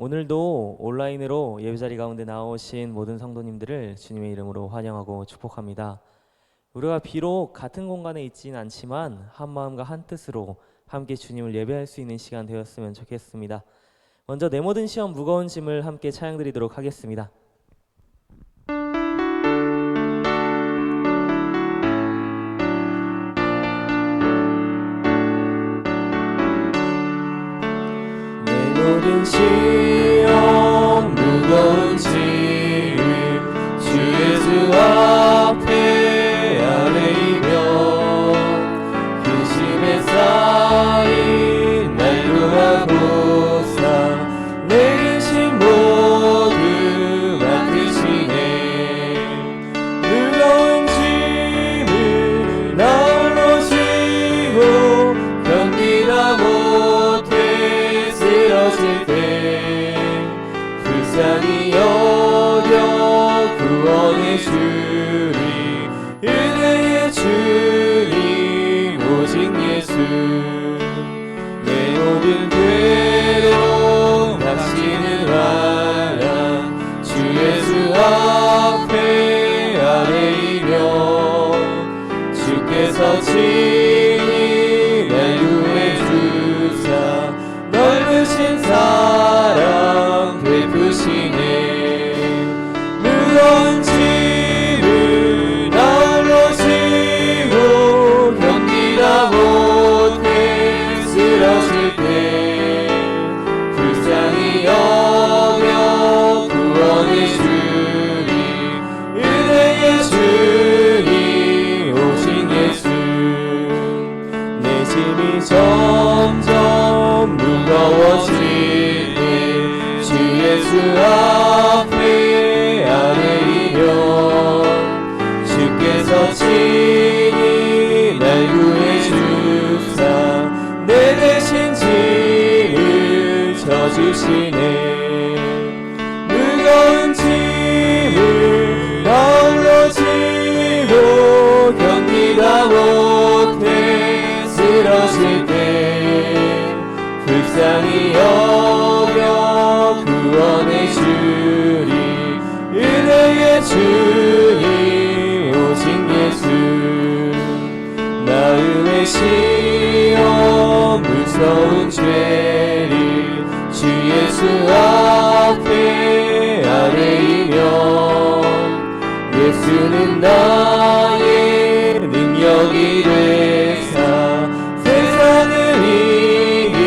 오늘도 온라인으로 예배자리 가운데 나오신 모든 성도님들을 주님의 이름으로 환영하고 축복합니다. 우리가 비록 같은 공간에 있지는 않지만 한 마음과 한 뜻으로 함께 주님을 예배할 수 있는 시간 되었으면 좋겠습니다. 먼저 내 모든 시험 무거운 짐을 함께 찬양 드리도록 하겠습니다. 모든 시험 무거운 짐 주 예수 앞에 아뢰이며 그 짐에 쌓인 난로하고사 내 인심 모두 맡으시네. 무거운 짐을 나홀로 지고 견디다 못해 쓰러질 때 불쌍히 여겨 구원해 주리 은혜의 주님 오직 예수. 내 모든 괴로움 당신을 알아 주 예수 앞에 아뢰이며 주께서 친히 날 구해 주사 넓으신 사랑 베푸시네. 무거운 짐을 나홀로 지고 견디다 못해 쓰러질 때 불쌍히 여겨 구원해 주리 은혜의 주님 오직 예수. 내 짐이 점점 무거워질 때 주 예수 앞에 아뢰이며 주께서 친히 날 구해 주사 내 대신 짐을 져주시네. 무거운 짐을 나홀로 지고 견디다 못해 쓰러질 때 불쌍히 여겨 구원해 주리 은혜의 주님 오직 예수. 마음의 시험 무서운 죄를 주 예수 앞에 아뢰이며 예수는 나의 능력이 되사 세상을 이길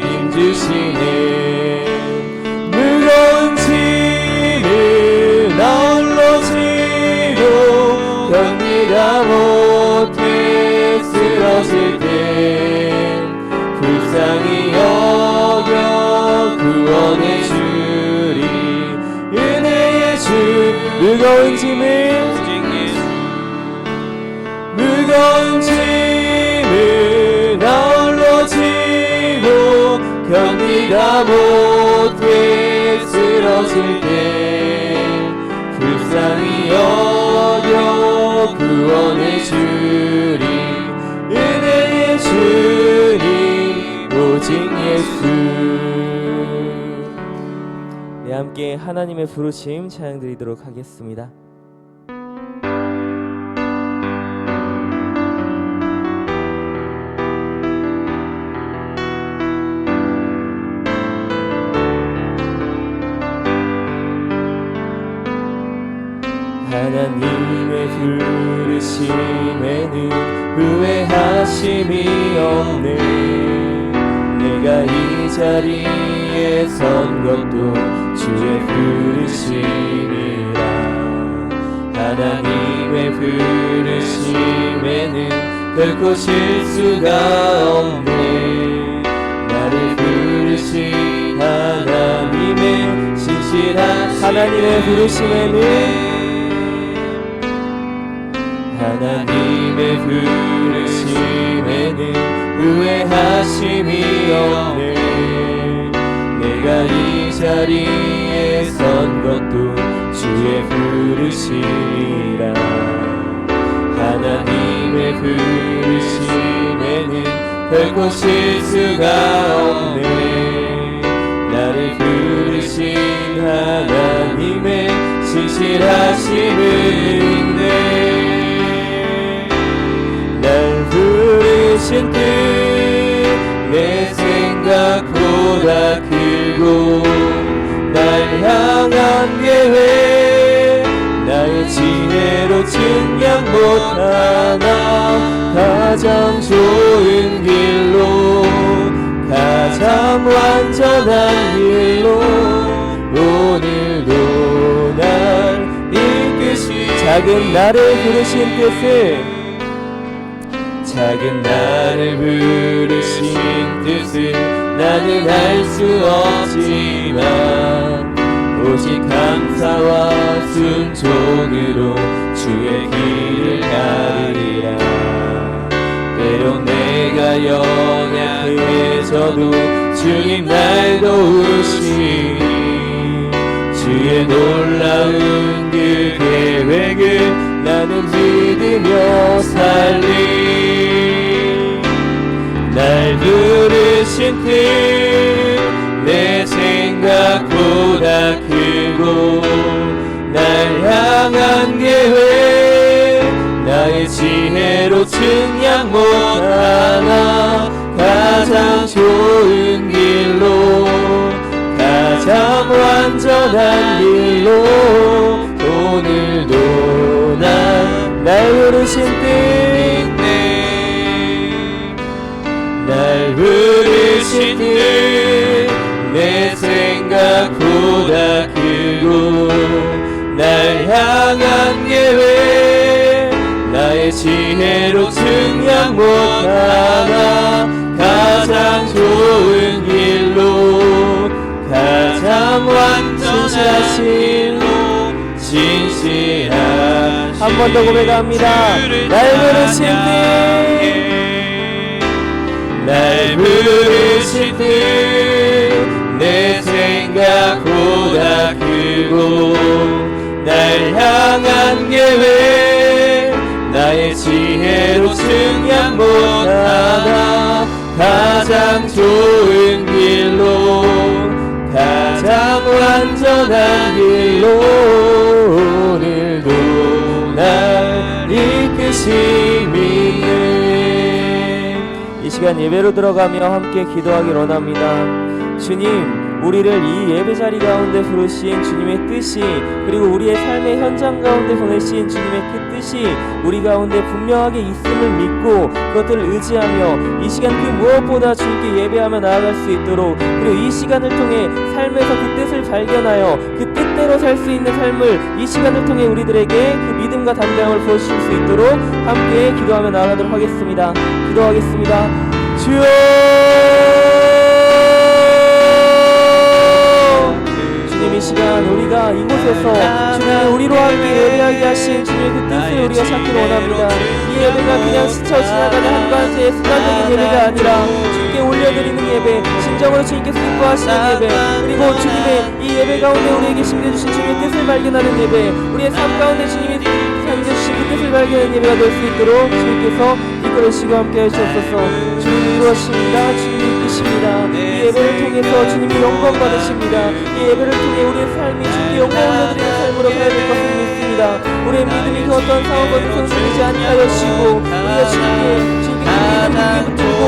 힘 주시네. 무거운 짐을 나홀로 지고 견디다 못해 쓰러질 때 불쌍히 여겨 구원해 주리 은혜의 주. 무거운 짐을 나홀로 지고 견디다 못해 쓰러질 때 불쌍히 여겨 구원해 주리 은혜의 주님 오직 예수. 네, 함께 하나님의 부르심 찬양 드리도록 하겠습니다. 하나님의 부르심에는 후회하심이 없네. 내가 이 자리에 선 것도 주의 부르심이라. 하나님의 부르심에는 결코 실수가 없네. 나를 부르신 하나님의 신실한 하나님의 부르심에는 하나님의 부르심에는 후회하심이 없네. 내가 이 자리에 선 것도 주의 부르심이라. 하나님의 부르심에는 결코 실수가 없네. 나를 일하심을 믿네. 날 부르신 뜻 내 생각보다 크고 날 향한 계획 나의 지혜로 증량 못하나 가장 좋은 길로 가장 완전한 길로 오늘도 날 이끄시 작은 나를 부르신 뜻을 작은 나를 부르신 뜻을 나는 알 수 없지만 오직 감사와 순종으로 주의 길을 가리라. 때론 내가 연약해져도 주님 날 도우시니 주의 놀라운 그 계획을 나는 믿으며 살리. 날 부르신 뜻 내 생각보다 크고 날 향한 계획 나의 지혜로 증량 못하나 가장 좋은 길로 가장 완전한 길로 오늘도 날 부르신 뜻 날 부르신 뜻 내 생각보다 크고 날 향한 계획 나의 지혜로 증량 못하나 가장 좋은 길로 가장 완전하신 길로 진실한 한 번 더 고백합니다. 날 부르신 날 부르신 뜻 내 생각보다 크고 날 향한 계획 나의 지혜로 증량 못하나 가장 좋은 길로 가장 완전한 길로 오늘도 날 이끄심이네. 이 시간 예배로 들어가며 함께 기도하길 원합니다. 주님, 우리를 이 예배 자리 가운데 부르신 주님의 뜻이, 그리고 우리의 삶의 현장 가운데 보내신 주님의 그 뜻이 우리 가운데 분명하게 있음을 믿고 그것들을 의지하며 이 시간 그 무엇보다 주님께 예배하며 나아갈 수 있도록, 그리고 이 시간을 통해 삶에서 그 뜻을 발견하여 그 뜻대로 살 수 있는 삶을 이 시간을 통해 우리들에게 그 믿음과 담대함을 부어주실 수 있도록 함께 기도하며 나아가도록 하겠습니다. 기도하겠습니다. 주여, 주님, 이 시간 우리가 이곳에서 주님의 우리로 함께 예배하게 하신 주님의 그 뜻을 우리가 찾기를 원합니다. 이 예배가 그냥 스쳐 지나가는 한 가지의 순간적인 예배가 아니라 주님께 올려드리는 예배, 진정으로 주님께서 기뻐하시는 예배, 그리고 주님의 이 예배 가운데 우리에게 심겨주신 주님의 뜻을 발견하는 예배, 우리의 삶 가운데 주님이 주신 그 뜻을 발견하는 예배가 될 수 있도록 주님께서 이끌으시고 함께 하시옵소서. 주님이 이루어십니다. 주님이 이끄십니다. 이 예배를 통해서 주님이 영광 받으십니다. 이 예배를 통해 우리의 삶이 주님께 영광 올려드리는 삶으로 가야 될 것을 믿습니다. 우리의 믿음이 그 어떤 상황과도 손실되지 않게 하시고 우리가 주님께 믿음 붙들고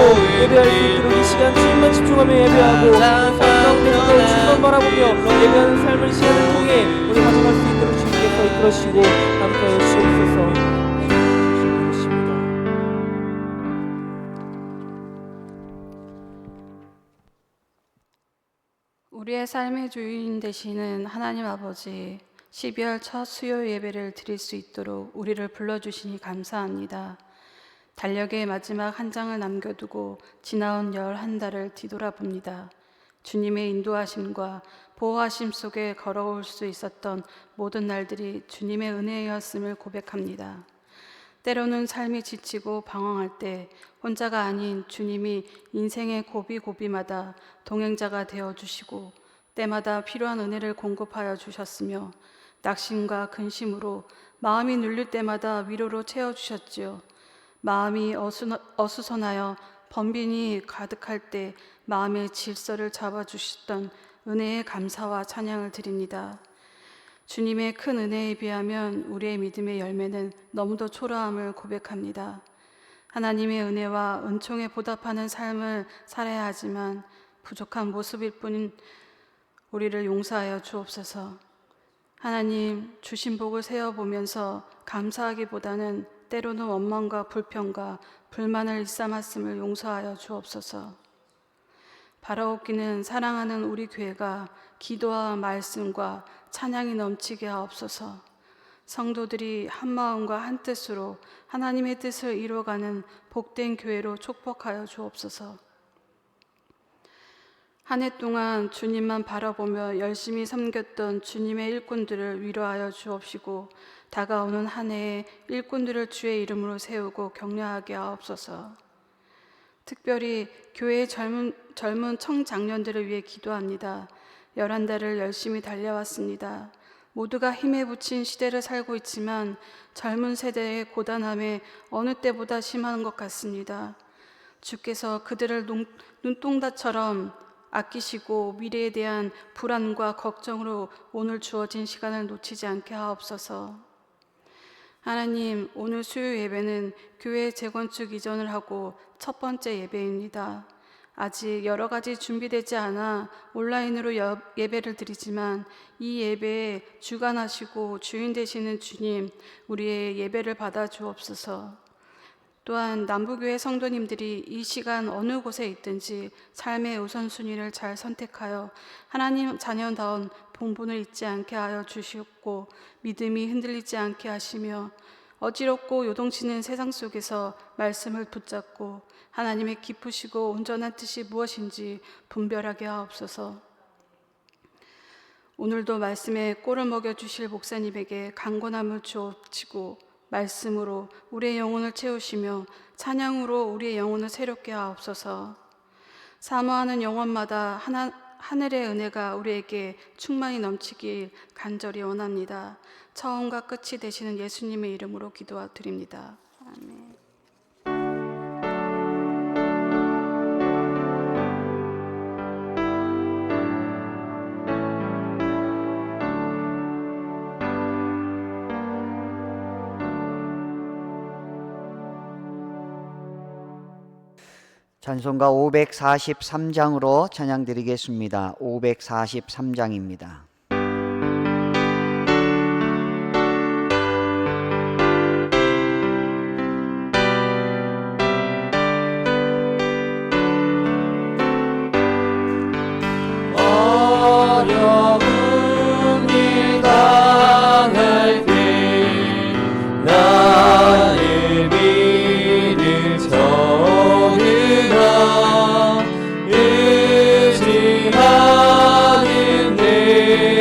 예배할 수 있도록 이 시간 주님만 집중하며 예배하고 삶 가운데서 주님만 바라보며 예배하는 삶을 이 시간을 통해 우리 가져갈 수 있도록 주님께서 이끌으시고 함께 하시옵소서. 우리의 삶의 주인 되시는 하나님 아버지, 12월 첫 수요 예배를 드릴 수 있도록 우리를 불러주시니 감사합니다. 달력의 마지막 한 장을 남겨두고 지나온 11달을 뒤돌아봅니다. 주님의 인도하심과 보호하심 속에 걸어올 수 있었던 모든 날들이 주님의 은혜였음을 고백합니다. 때로는 삶이 지치고 방황할 때 혼자가 아닌 주님이 인생의 고비고비마다 동행자가 되어주시고 때마다 필요한 은혜를 공급하여 주셨으며 낙심과 근심으로 마음이 눌릴 때마다 위로로 채워주셨지요. 마음이 어수선하여 번빈이 가득할 때 마음의 질서를 잡아주셨던 은혜의 감사와 찬양을 드립니다. 주님의 큰 은혜에 비하면 우리의 믿음의 열매는 너무도 초라함을 고백합니다. 하나님의 은혜와 은총에 보답하는 삶을 살아야 하지만 부족한 모습일 뿐인 우리를 용서하여 주옵소서. 하나님, 주신 복을 세어보면서 감사하기보다는 때로는 원망과 불평과 불만을 일삼았음을 용서하여 주옵소서. 바라옵기는 사랑하는 우리 교회가 기도와 말씀과 찬양이 넘치게 하옵소서. 성도들이 한 마음과 한 뜻으로 하나님의 뜻을 이루어가는 복된 교회로 축복하여 주옵소서. 한 해 동안 주님만 바라보며 열심히 섬겼던 주님의 일꾼들을 위로하여 주옵시고 다가오는 한 해에 일꾼들을 주의 이름으로 세우고 격려하게 하옵소서. 특별히 교회의 젊은 청장년들을 위해 기도합니다. 11달을 열심히 달려왔습니다. 모두가 힘에 부친 시대를 살고 있지만 젊은 세대의 고단함에 어느 때보다 심한 것 같습니다. 주께서 그들을 눈동자처럼 아끼시고 미래에 대한 불안과 걱정으로 오늘 주어진 시간을 놓치지 않게 하옵소서. 하나님, 오늘 수요 예배는 교회 재건축 이전을 하고 첫 번째 예배입니다. 아직 여러 가지 준비되지 않아 온라인으로 예배를 드리지만 이 예배에 주관하시고 주인 되시는 주님, 우리의 예배를 받아 주옵소서. 또한 남부교회 성도님들이 이 시간 어느 곳에 있든지 삶의 우선순위를 잘 선택하여 하나님 자녀다운 본분을 잊지 않게 하여 주시옵고 믿음이 흔들리지 않게 하시며 어지럽고 요동치는 세상 속에서 말씀을 붙잡고 하나님의 기쁘시고 온전한 뜻이 무엇인지 분별하게 하옵소서. 오늘도 말씀에 꼴을 먹여주실 목사님에게 강건함을 주옵시고 말씀으로 우리의 영혼을 채우시며 찬양으로 우리의 영혼을 새롭게 하옵소서. 사모하는 영혼마다 하늘의 은혜가 우리에게 충만히 넘치길 간절히 원합니다. 처음과 끝이 되시는 예수님의 이름으로 기도드립니다. 아멘. 찬송가 543장으로 찬양 드리겠습니다. 543장입니다. 어려운 일 당할 때 나의 믿음 전으라 의지하는 내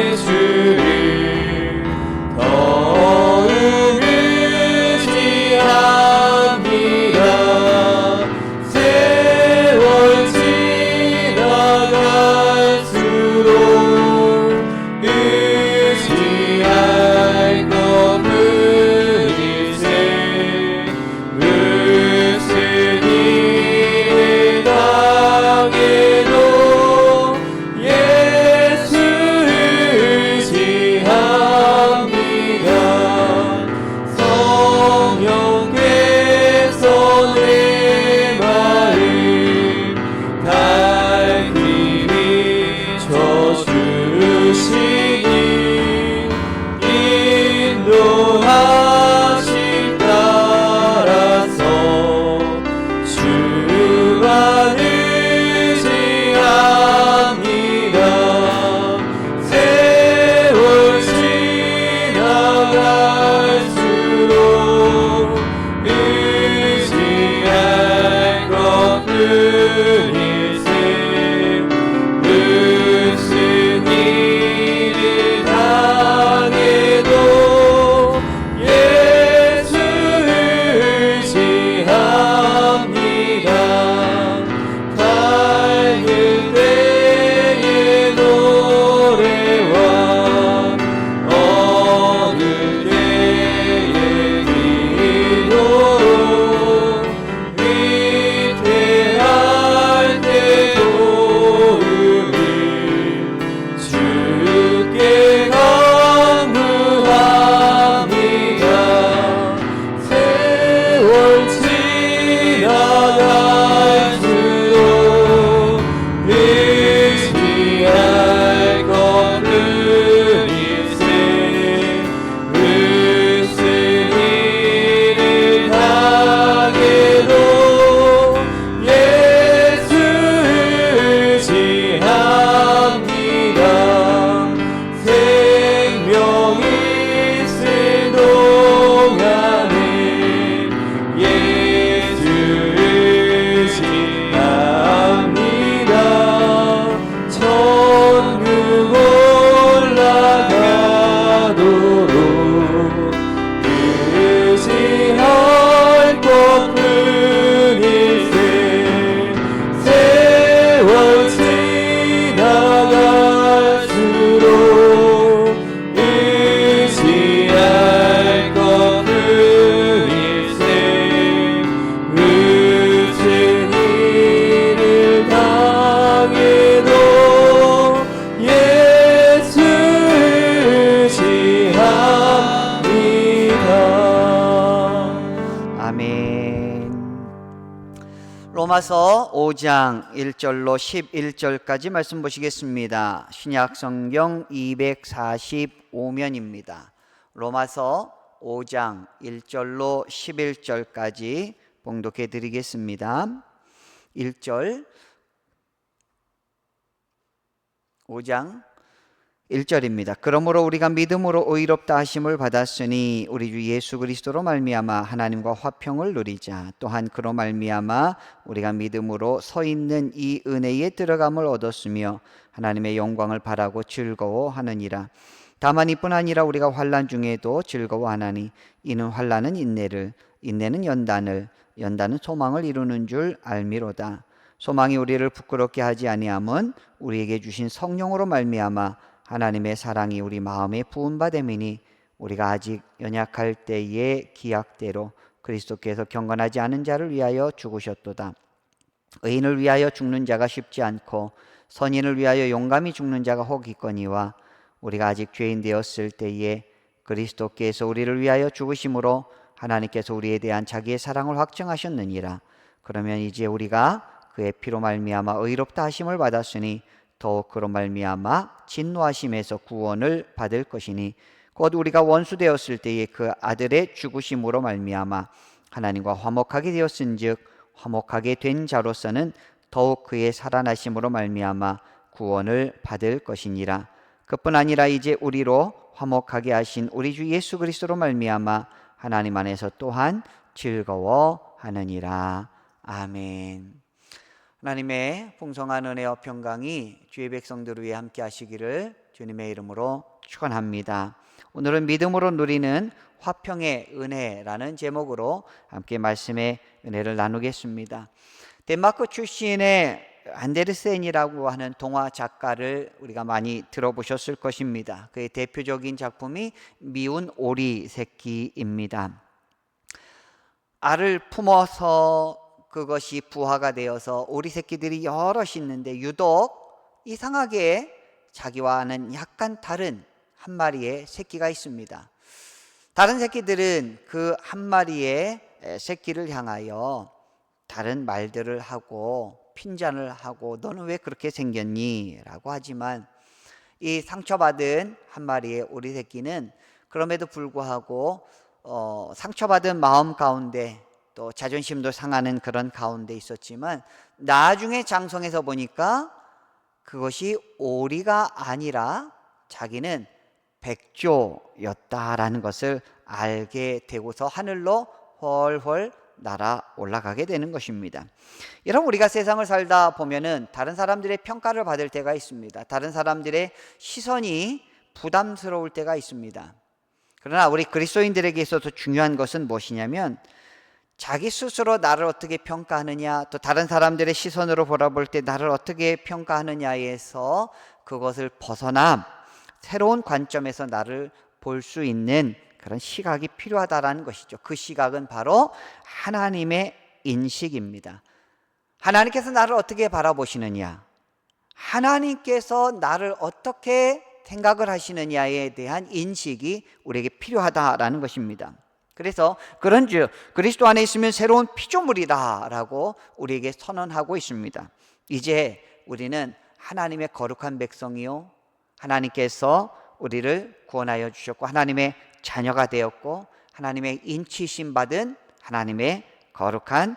로마서 5장 1절로 11절까지 말씀 보시겠습니다. 신약 성경 245면입니다. 로마서 5장 1절로 11절까지 봉독해 드리겠습니다. 1절 5장 1절입니다. 그러므로 우리가 믿음으로 의롭다 하심을 받았으니 우리 주 예수 그리스도로 말미암아 하나님과 화평을 누리자. 또한 그로 말미암아 우리가 믿음으로 서 있는 이 은혜에 들어감을 얻었으며 하나님의 영광을 바라고 즐거워하느니라. 다만 이뿐 아니라 우리가 환난 중에도 즐거워하나니 이는 환난은 인내를, 인내는 연단을, 연단은 소망을 이루는 줄 알미로다. 소망이 우리를 부끄럽게 하지 아니함은 우리에게 주신 성령으로 말미암아 하나님의 사랑이 우리 마음에 부은바됨이니 우리가 아직 연약할 때의 기약대로 그리스도께서 경건하지 않은 자를 위하여 죽으셨도다. 의인을 위하여 죽는 자가 쉽지 않고 선인을 위하여 용감히 죽는 자가 혹 있거니와 우리가 아직 죄인 되었을 때에 그리스도께서 우리를 위하여 죽으심으로 하나님께서 우리에 대한 자기의 사랑을 확증하셨느니라. 그러면 이제 우리가 그의 피로 말미암아 의롭다 하심을 받았으니 더욱 그로 말미암아 진노하심에서 구원을 받을 것이니 곧 우리가 원수 되었을 때에 그 아들의 죽으심으로 말미암아 하나님과 화목하게 되었은즉 화목하게 된 자로서는 더욱 그의 살아나심으로 말미암아 구원을 받을 것이니라. 그뿐 아니라 이제 우리로 화목하게 하신 우리 주 예수 그리스도로 말미암아 하나님 안에서 또한 즐거워하느니라. 아멘. 하나님의 풍성한 은혜와 평강이 주의 백성들을 위해 함께 하시기를 주님의 이름으로 축원합니다. 오늘은 믿음으로 누리는 화평의 은혜라는 제목으로 함께 말씀의 은혜를 나누겠습니다. 덴마크 출신의 안데르센이라고 하는 동화 작가를 우리가 많이 들어보셨을 것입니다. 그의 대표적인 작품이 미운 오리 새끼입니다. 알을 품어서 그것이 부화가 되어서 오리 새끼들이 여럿이 있는데 유독 이상하게 자기와는 약간 다른 한 마리의 새끼가 있습니다. 다른 새끼들은 그 한 마리의 새끼를 향하여 다른 말들을 하고 핀잔을 하고 너는 왜 그렇게 생겼니? 라고 하지만 이 상처받은 한 마리의 오리 새끼는 그럼에도 불구하고 상처받은 마음 가운데 또 자존심도 상하는 그런 가운데 있었지만 나중에 장성해서 보니까 그것이 오리가 아니라 자기는 백조였다라는 것을 알게 되고서 하늘로 훨훨 날아 올라가게 되는 것입니다. 여러분, 우리가 세상을 살다 보면은 다른 사람들의 평가를 받을 때가 있습니다. 다른 사람들의 시선이 부담스러울 때가 있습니다. 그러나 우리 그리스도인들에게 있어서 중요한 것은 무엇이냐면 자기 스스로 나를 어떻게 평가하느냐, 또 다른 사람들의 시선으로 바라볼 때 나를 어떻게 평가하느냐에서 그것을 벗어나 새로운 관점에서 나를 볼 수 있는 그런 시각이 필요하다라는 것이죠. 그 시각은 바로 하나님의 인식입니다. 하나님께서 나를 어떻게 바라보시느냐, 하나님께서 나를 어떻게 생각을 하시느냐에 대한 인식이 우리에게 필요하다라는 것입니다. 그래서 그런즉 그리스도 안에 있으면 새로운 피조물이다라고 우리에게 선언하고 있습니다. 이제 우리는 하나님의 거룩한 백성이요, 하나님께서 우리를 구원하여 주셨고 하나님의 자녀가 되었고 하나님의 인치심 받은 하나님의 거룩한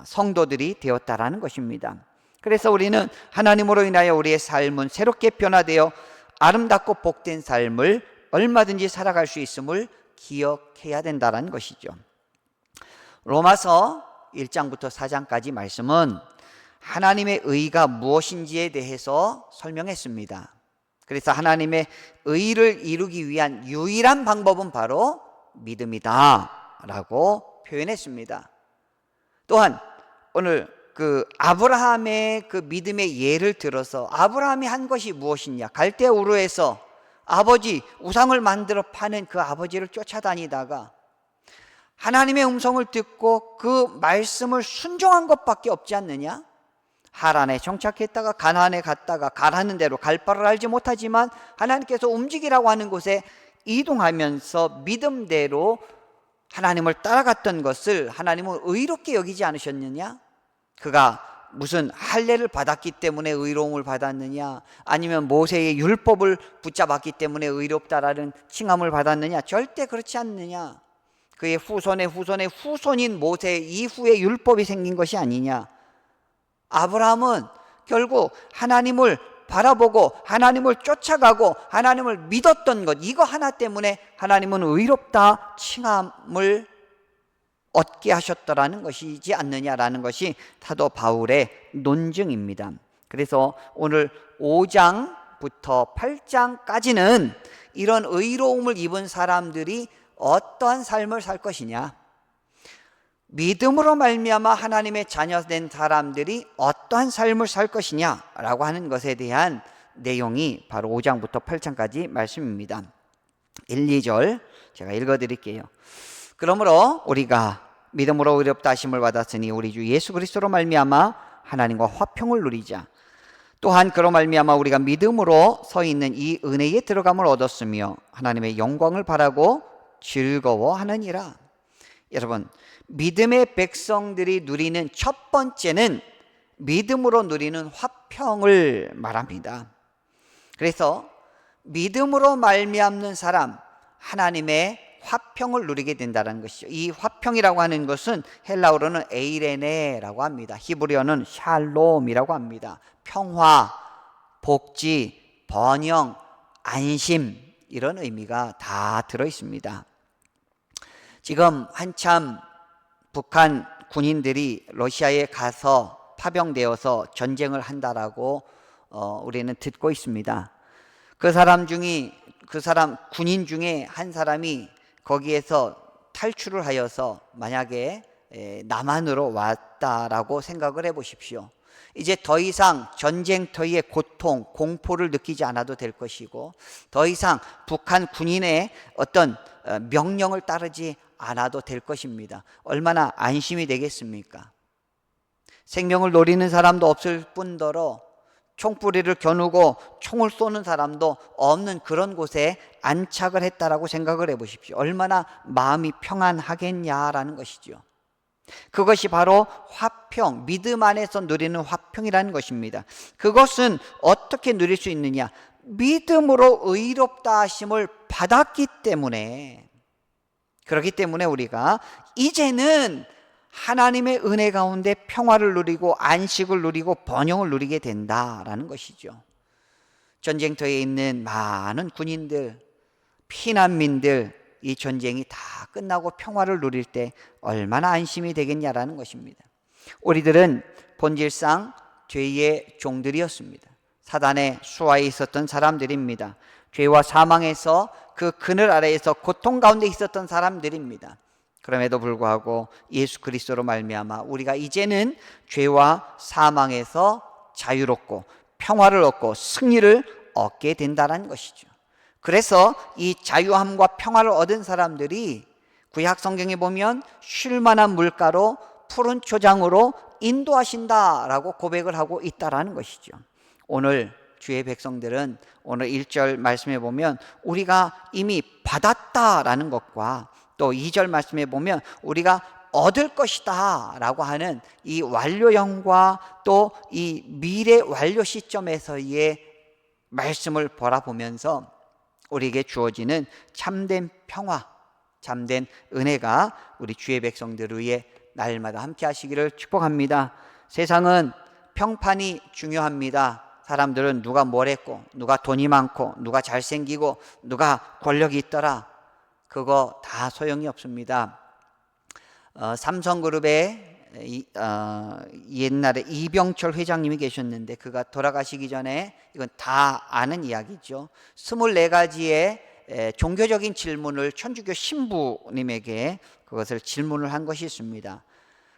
성도들이 되었다라는 것입니다. 그래서 우리는 하나님으로 인하여 우리의 삶은 새롭게 변화되어 아름답고 복된 삶을 얼마든지 살아갈 수 있음을 기억해야 된다는 것이죠. 로마서 1장부터 4장까지 말씀은 하나님의 의가 무엇인지에 대해서 설명했습니다. 그래서 하나님의 의를 이루기 위한 유일한 방법은 바로 믿음이다 라고 표현했습니다. 또한 오늘 그 아브라함의 그 믿음의 예를 들어서 아브라함이 한 것이 무엇이냐, 갈대 우르에서 아버지 우상을 만들어 파는 그 아버지를 쫓아다니다가 하나님의 음성을 듣고 그 말씀을 순종한 것밖에 없지 않느냐? 하란에 정착했다가 가나안에 갔다가 가라는 대로 갈 바를 알지 못하지만 하나님께서 움직이라고 하는 곳에 이동하면서 믿음대로 하나님을 따라갔던 것을 하나님은 의롭게 여기지 않으셨느냐? 그가 무슨 할례를 받았기 때문에 의로움을 받았느냐, 아니면 모세의 율법을 붙잡았기 때문에 의롭다라는 칭함을 받았느냐? 절대 그렇지 않느냐. 그의 후손의 후손의 후손인 모세 이후에 율법이 생긴 것이 아니냐. 아브라함은 결국 하나님을 바라보고 하나님을 쫓아가고 하나님을 믿었던 것, 이거 하나 때문에 하나님은 의롭다 칭함을 얻게 하셨더라는 것이지 않느냐라는 것이 사도 바울의 논증입니다. 그래서 오늘 5장부터 8장까지는 이런 의로움을 입은 사람들이 어떠한 삶을 살 것이냐, 믿음으로 말미암아 하나님의 자녀된 사람들이 어떠한 삶을 살 것이냐라고 하는 것에 대한 내용이 바로 5장부터 8장까지 말씀입니다. 1, 2절 제가 읽어드릴게요. 그러므로 우리가 믿음으로 의롭다 하심을 받았으니 우리 주 예수 그리스도로 말미암아 하나님과 화평을 누리자. 또한 그로 말미암아 우리가 믿음으로 서 있는 이 은혜에 들어감을 얻었으며 하나님의 영광을 바라고 즐거워하느니라. 여러분, 믿음의 백성들이 누리는 첫 번째는 믿음으로 누리는 화평을 말합니다. 그래서 믿음으로 말미암는 사람, 하나님의 화평을 누리게 된다는 것이죠. 이 화평이라고 하는 것은 헬라어로는 에이레네라고 합니다. 히브리어는 샬롬이라고 합니다. 평화, 복지, 번영, 안심, 이런 의미가 다 들어 있습니다. 지금 한참 북한 군인들이 러시아에 가서 파병되어서 전쟁을 한다라고 우리는 듣고 있습니다. 그 사람 군인 중에 한 사람이 거기에서 탈출을 하여서 만약에 남한으로 왔다라고 생각을 해 보십시오. 이제 더 이상 전쟁터의 고통, 공포를 느끼지 않아도 될 것이고, 더 이상 북한 군인의 어떤 명령을 따르지 않아도 될 것입니다. 얼마나 안심이 되겠습니까? 생명을 노리는 사람도 없을 뿐더러 총뿌리를 겨누고 총을 쏘는 사람도 없는 그런 곳에 안착을 했다라고 생각을 해보십시오. 얼마나 마음이 평안하겠냐라는 것이죠. 그것이 바로 화평, 믿음 안에서 누리는 화평이라는 것입니다. 그것은 어떻게 누릴 수 있느냐? 믿음으로 의롭다 하심을 받았기 때문에, 그렇기 때문에 우리가 이제는 하나님의 은혜 가운데 평화를 누리고 안식을 누리고 번영을 누리게 된다라는 것이죠. 전쟁터에 있는 많은 군인들, 피난민들, 이 전쟁이 다 끝나고 평화를 누릴 때 얼마나 안심이 되겠냐라는 것입니다. 우리들은 본질상 죄의 종들이었습니다. 사단의 수하에 있었던 사람들입니다. 죄와 사망에서 그 그늘 아래에서 고통 가운데 있었던 사람들입니다. 그럼에도 불구하고 예수 그리스도로 말미암아 우리가 이제는 죄와 사망에서 자유롭고 평화를 얻고 승리를 얻게 된다는 것이죠. 그래서 이 자유함과 평화를 얻은 사람들이 구약 성경에 보면 쉴만한 물가로 푸른 초장으로 인도하신다라고 고백을 하고 있다라는 것이죠. 오늘 주의 백성들은 오늘 1절 말씀에 보면 우리가 이미 받았다라는 것과 또 2절 말씀에 보면 우리가 얻을 것이다 라고 하는 이 완료형과 또 이 미래 완료 시점에서의 말씀을 바라보면서 우리에게 주어지는 참된 평화, 참된 은혜가 우리 주의 백성들 위해 날마다 함께 하시기를 축복합니다. 세상은 평판이 중요합니다. 사람들은 누가 뭘 했고, 누가 돈이 많고, 누가 잘생기고, 누가 권력이 있더라, 그거 다 소용이 없습니다. 삼성그룹에 옛날에 이병철 회장님이 계셨는데 그가 돌아가시기 전에, 이건 다 아는 이야기죠, 24가지의 종교적인 질문을 천주교 신부님에게 그것을 질문을 한 것이 있습니다.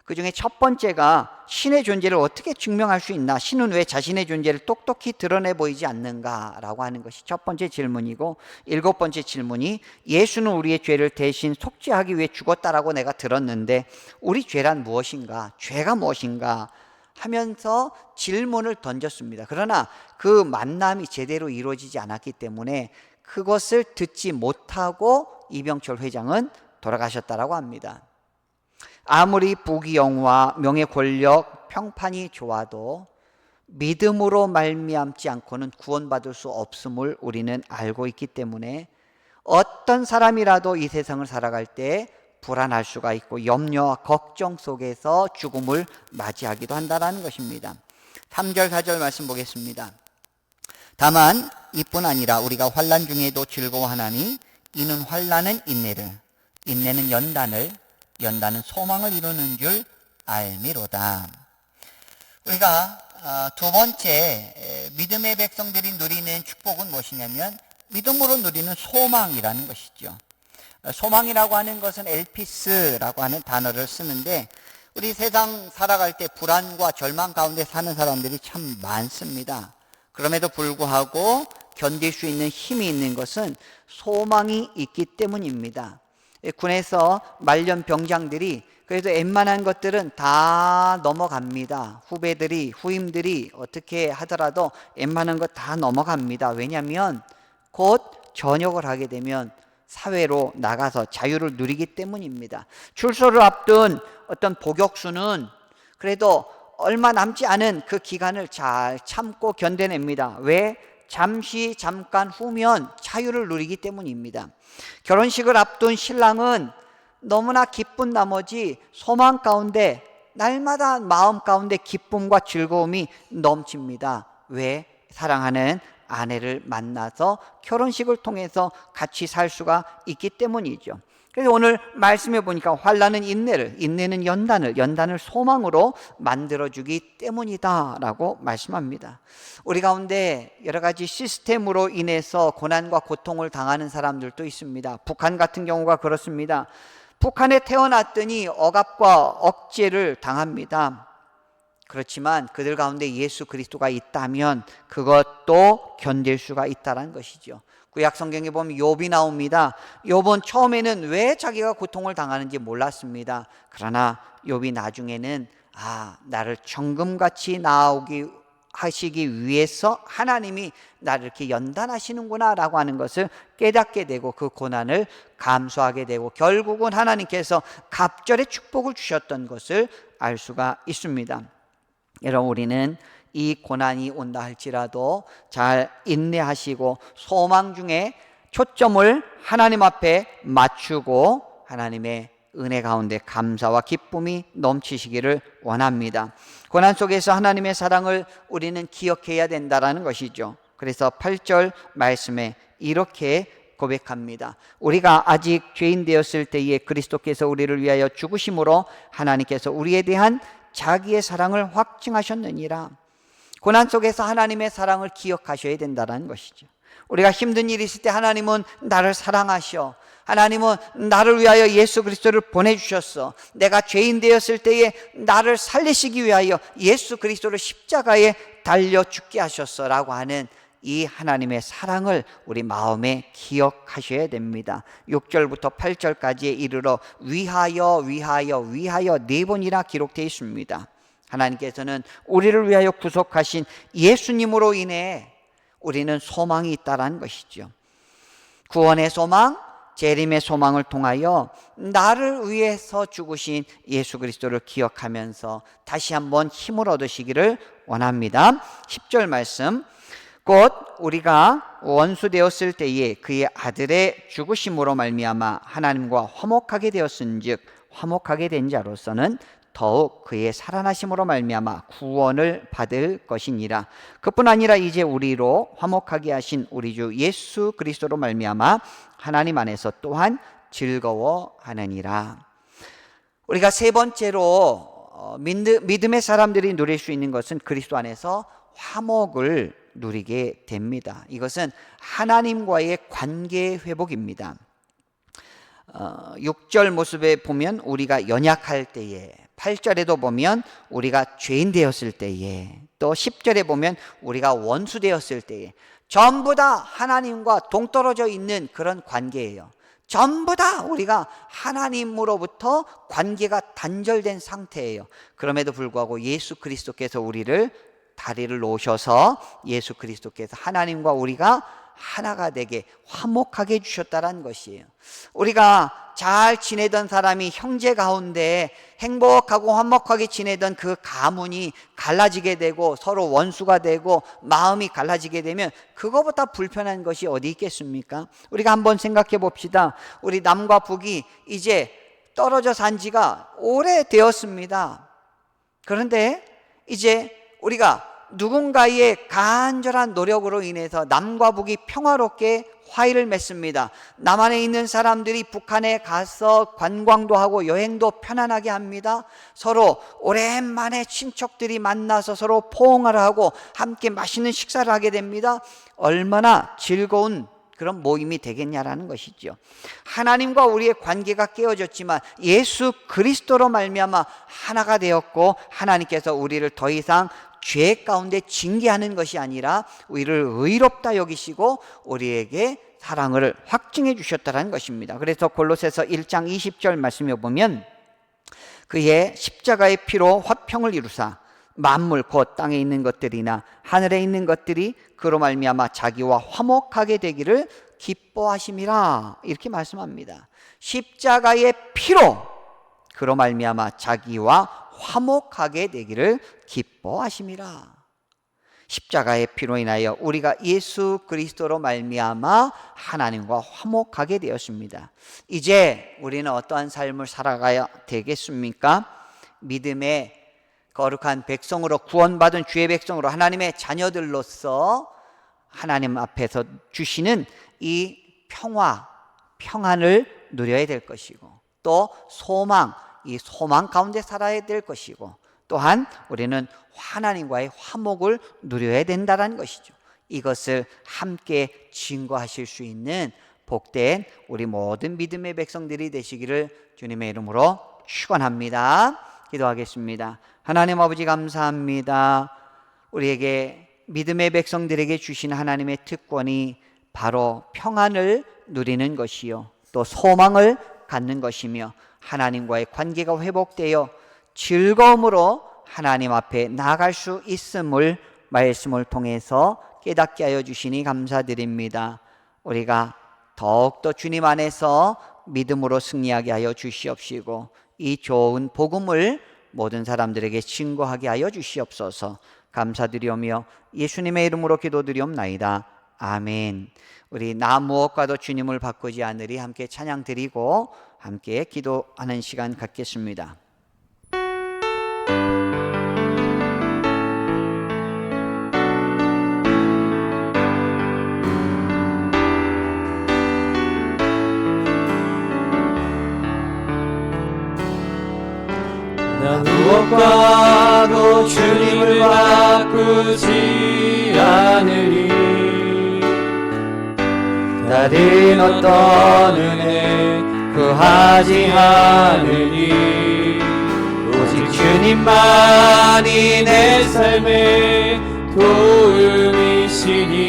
그 중에 첫 번째가 신의 존재를 어떻게 증명할 수 있나? 신은 왜 자신의 존재를 똑똑히 드러내 보이지 않는가? 라고 하는 것이 첫 번째 질문이고, 7번째 질문이 예수는 우리의 죄를 대신 속죄하기 위해 죽었다라고 내가 들었는데 우리 죄란 무엇인가? 죄가 무엇인가? 하면서 질문을 던졌습니다. 그러나 그 만남이 제대로 이루어지지 않았기 때문에 그것을 듣지 못하고 이병철 회장은 돌아가셨다라고 합니다. 아무리 부귀영화, 명예, 권력, 평판이 좋아도 믿음으로 말미암지 않고는 구원받을 수 없음을 우리는 알고 있기 때문에 어떤 사람이라도 이 세상을 살아갈 때 불안할 수가 있고 염려와 걱정 속에서 죽음을 맞이하기도 한다는 것입니다. 3절 4절 말씀 보겠습니다. 다만 이뿐 아니라 우리가 환난 중에도 즐거워하나니 이는 환난은 인내를, 인내는 연단을, 연단은 소망을 이루는 줄 알미로다. 우리가 두 번째 믿음의 백성들이 누리는 축복은 무엇이냐면 믿음으로 누리는 소망이라는 것이죠. 소망이라고 하는 것은 엘피스라고 하는 단어를 쓰는데 우리 세상 살아갈 때 불안과 절망 가운데 사는 사람들이 참 많습니다. 그럼에도 불구하고 견딜 수 있는 힘이 있는 것은 소망이 있기 때문입니다. 군에서 말년 병장들이 그래도 웬만한 것들은 다 넘어갑니다. 후임들이 어떻게 하더라도 웬만한 것 다 넘어갑니다. 왜냐하면 곧 전역을 하게 되면 사회로 나가서 자유를 누리기 때문입니다. 출소를 앞둔 어떤 복역수는 그래도 얼마 남지 않은 그 기간을 잘 참고 견뎌냅니다. 왜? 잠깐 후면 자유를 누리기 때문입니다. 결혼식을 앞둔 신랑은 너무나 기쁜 나머지 소망 가운데 날마다 마음 가운데 기쁨과 즐거움이 넘칩니다. 왜? 사랑하는 아내를 만나서 결혼식을 통해서 같이 살 수가 있기 때문이죠. 그래서 오늘 말씀해 보니까 환난은 인내를, 인내는 연단을 소망으로 만들어주기 때문이다 라고 말씀합니다. 우리 가운데 여러 가지 시스템으로 인해서 고난과 고통을 당하는 사람들도 있습니다. 북한 같은 경우가 그렇습니다. 북한에 태어났더니 억압과 억제를 당합니다. 그렇지만 그들 가운데 예수 그리스도가 있다면 그것도 견딜 수가 있다는 것이죠. 구약 성경에 보면 욥이 나옵니다. 욥은 처음에는 왜 자기가 고통을 당하는지 몰랐습니다. 그러나 욥이 나중에는 나를 정금같이 나오기 하시기 위해서 하나님이 나를 이렇게 연단하시는구나 라고 하는 것을 깨닫게 되고 그 고난을 감수하게 되고 결국은 하나님께서 갑절의 축복을 주셨던 것을 알 수가 있습니다. 여러분, 우리는 이 고난이 온다 할지라도 잘 인내하시고 소망 중에 초점을 하나님 앞에 맞추고 하나님의 은혜 가운데 감사와 기쁨이 넘치시기를 원합니다. 고난 속에서 하나님의 사랑을 우리는 기억해야 된다는 것이죠. 그래서 8절 말씀에 이렇게 고백합니다. 우리가 아직 죄인 되었을 때에 그리스도께서 우리를 위하여 죽으심으로 하나님께서 우리에 대한 자기의 사랑을 확증하셨느니라. 고난 속에서 하나님의 사랑을 기억하셔야 된다는 것이죠. 우리가 힘든 일이 있을 때 하나님은 나를 사랑하셔. 하나님은 나를 위하여 예수 그리스도를 보내주셨어. 내가 죄인 되었을 때에 나를 살리시기 위하여 예수 그리스도를 십자가에 달려 죽게 하셨어 라고 하는 이 하나님의 사랑을 우리 마음에 기억하셔야 됩니다. 6절부터 8절까지에 이르러 위하여 4번이나 기록되어 있습니다. 하나님께서는 우리를 위하여 구속하신 예수님으로 인해 우리는 소망이 있다는 것이죠. 구원의 소망, 재림의 소망을 통하여 나를 위해서 죽으신 예수 그리스도를 기억하면서 다시 한번 힘을 얻으시기를 원합니다. 10절 말씀, 곧 우리가 원수 되었을 때에 그의 아들의 죽으심으로 말미암아 하나님과 화목하게 되었은즉 화목하게 된 자로서는 더욱 그의 살아나심으로 말미암아 구원을 받을 것이니라. 그뿐 아니라 이제 우리로 화목하게 하신 우리 주 예수 그리스도로 말미암아 하나님 안에서 또한 즐거워하느니라. 우리가 세 번째로 믿음의 사람들이 누릴 수 있는 것은 그리스도 안에서 화목을 누리게 됩니다. 이것은 하나님과의 관계 회복입니다. 6절 모습에 보면 우리가 연약할 때에, 8절에도 보면 우리가 죄인 되었을 때에, 또 10절에 보면 우리가 원수 되었을 때에 전부 다 하나님과 동떨어져 있는 그런 관계예요. 전부 다 우리가 하나님으로부터 관계가 단절된 상태예요. 그럼에도 불구하고 예수 그리스도께서 우리를 다리를 놓으셔서 예수 그리스도께서 하나님과 우리가 하나가 되게 화목하게 해주셨다는 것이에요. 우리가 잘 지내던 사람이 형제 가운데 행복하고 화목하게 지내던 그 가문이 갈라지게 되고 서로 원수가 되고 마음이 갈라지게 되면 그거보다 불편한 것이 어디 있겠습니까? 우리가 한번 생각해 봅시다. 우리 남과 북이 이제 떨어져 산 지가 오래되었습니다. 그런데 이제 우리가 누군가의 간절한 노력으로 인해서 남과 북이 평화롭게 화해를 맺습니다. 남한에 있는 사람들이 북한에 가서 관광도 하고 여행도 편안하게 합니다. 서로 오랜만에 친척들이 만나서 서로 포옹을 하고 함께 맛있는 식사를 하게 됩니다. 얼마나 즐거운 그런 모임이 되겠냐라는 것이죠. 하나님과 우리의 관계가 깨어졌지만 예수 그리스도로 말미암아 하나가 되었고, 하나님께서 우리를 더 이상 죄 가운데 징계하는 것이 아니라 우리를 의롭다 여기시고 우리에게 사랑을 확증해 주셨다는 것입니다. 그래서 골로새서 1장 20절 말씀에 보면 그의 십자가의 피로 화평을 이루사 만물 곧 땅에 있는 것들이나 하늘에 있는 것들이 그로 말미암아 자기와 화목하게 되기를 기뻐하심이라, 이렇게 말씀합니다. 십자가의 피로 그로 말미암아 자기와 화목하게 되기를 기뻐하심이라. 십자가의 피로 인하여 우리가 예수 그리스도로 말미암아 하나님과 화목하게 되었습니다. 이제 우리는 어떠한 삶을 살아가야 되겠습니까? 믿음의 거룩한 백성으로, 구원받은 주의 백성으로, 하나님의 자녀들로서 하나님 앞에서 주시는 이 평안을 누려야 될 것이고, 또 소망, 이 소망 가운데 살아야 될 것이고, 또한 우리는 하나님과의 화목을 누려야 된다는 것이죠. 이것을 함께 증거하실 수 있는 복된 우리 모든 믿음의 백성들이 되시기를 주님의 이름으로 축원합니다. 기도하겠습니다. 하나님 아버지, 감사합니다. 우리에게, 믿음의 백성들에게 주신 하나님의 특권이 바로 평안을 누리는 것이요, 또 소망을 갖는 것이며, 하나님과의 관계가 회복되어 즐거움으로 하나님 앞에 나아갈 수 있음을 말씀을 통해서 깨닫게 하여 주시니 감사드립니다. 우리가 더욱더 주님 안에서 믿음으로 승리하게 하여 주시옵시고, 이 좋은 복음을 모든 사람들에게 증거하게 하여 주시옵소서. 감사드리오며 예수님의 이름으로 기도드리옵나이다. 아멘. 우리 나 무엇과도 주님을 바꾸지 않으리 함께 찬양 드리고 함께 기도하는 시간 갖겠습니다. 나 무엇과도 주님을 바꾸지 않으리. 다른 어떤 은혜 구하지 않으리. 오직 주님만이 내 삶의 도움이시니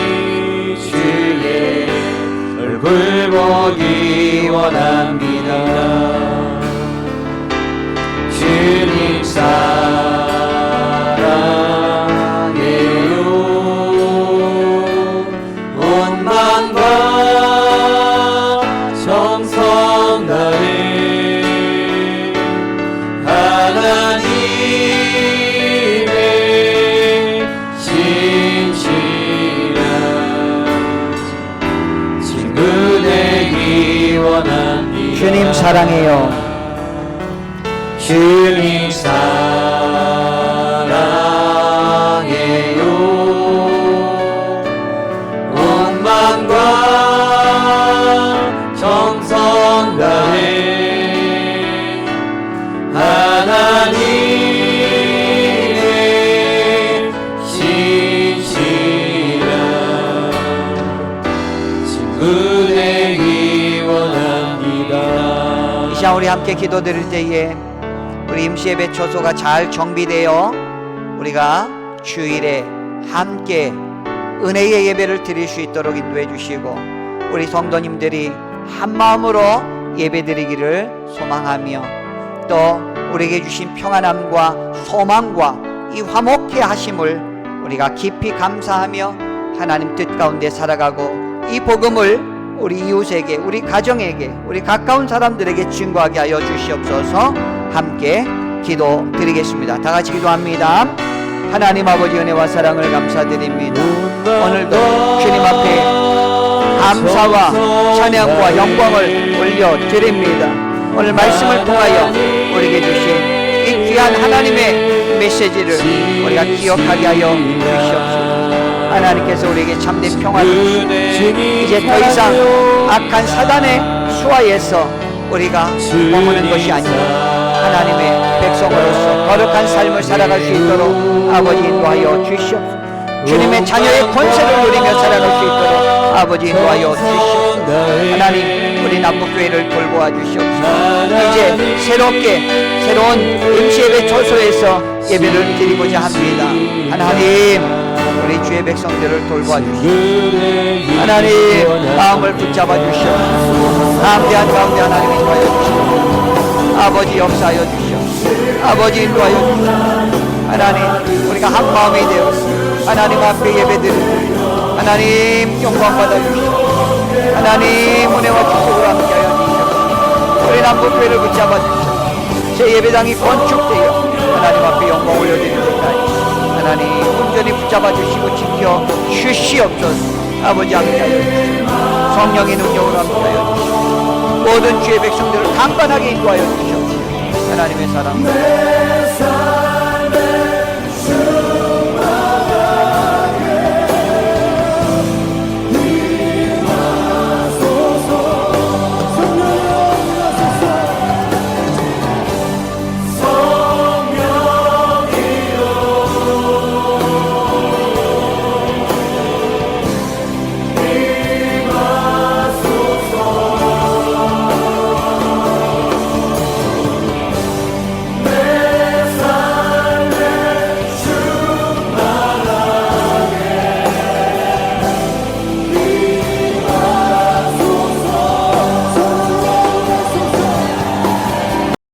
주의 얼굴 보기 원합니다. 주님 사랑해요. 온 마음과 정성 다해 하나님의 진실한 친구 되기 원합니다. 주님 사랑해요. 주님 사랑해요. 온 마음과 정성 다해 하나님의 진실한 친구 되기 원합니다. 이 시간 우리 함께 기도드릴 때에 우리 임시예배 초소가 잘 정비되어 우리가 주일에 함께 은혜의 예배를 드릴 수 있도록 인도해 주시고, 우리 성도님들이 한마음으로 예배드리기를 소망하며, 또 우리에게 주신 평안함과 소망과 이 화목케 하심을 우리가 깊이 감사하며 하나님 뜻 가운데 살아가고, 이 복음을 우리 이웃에게, 우리 가정에게, 우리 가까운 사람들에게 증거하게 하여 주시옵소서. 함께 기도드리겠습니다. 다 같이 기도합니다. 하나님 아버지 은혜와 사랑을 감사드립니다. 오늘도 주님 앞에 감사와 찬양과 영광을 올려드립니다. 오늘 말씀을 통하여 우리에게 주신 이 귀한 하나님의 메시지를 우리가 기억하게 하여 주시옵소서. 하나님께서 우리에게 참된 평화를 주시고 이제 더 이상 악한 사단의 수하에서 우리가 머무는 것이 아니라 하나님의 백성으로서 거룩한 삶을 살아갈 수 있도록 아버지 인도하여 주시옵소서. 주님의 자녀의 권세를 누리며 살아갈 수 있도록 아버지 인도하여 주시옵소서. 하나님, 우리 남북교회를 돌보아 주시옵소서. 이제 새로운 임시예배 초소에서 예배를 드리고자 합니다. 하나님, 우리 주의 백성들을 돌보아 주시옵소서. 하나님, 마음을 붙잡아 주시옵소서. 담대한 가운데 하나님 인도하여 주시옵소서. 아버지 역사하여 주시옵소서. 아버지 인도하여 주시옵소서. 하나님, 우리가 한 마음이 되어 하나님 앞에 예배드리고 하나님 영광 받아 주시옵소서. 하나님 은혜와 축복을 함께하여 주시옵소서. 우리 남북교회를 붙잡아 주시옵소서. 제 예배당이 건축되어 하나님 앞에 영광 올려드릴 때까지 하나님 온전히 붙잡아 주시고 지켜 주시옵소서. 아버지 함께하여 주시옵소서. 성령의 능력으로 함께하여 주시옵소서. 모든 주의 백성들을 강건하게 인도하여 주시옵소서. 하나님의 사랑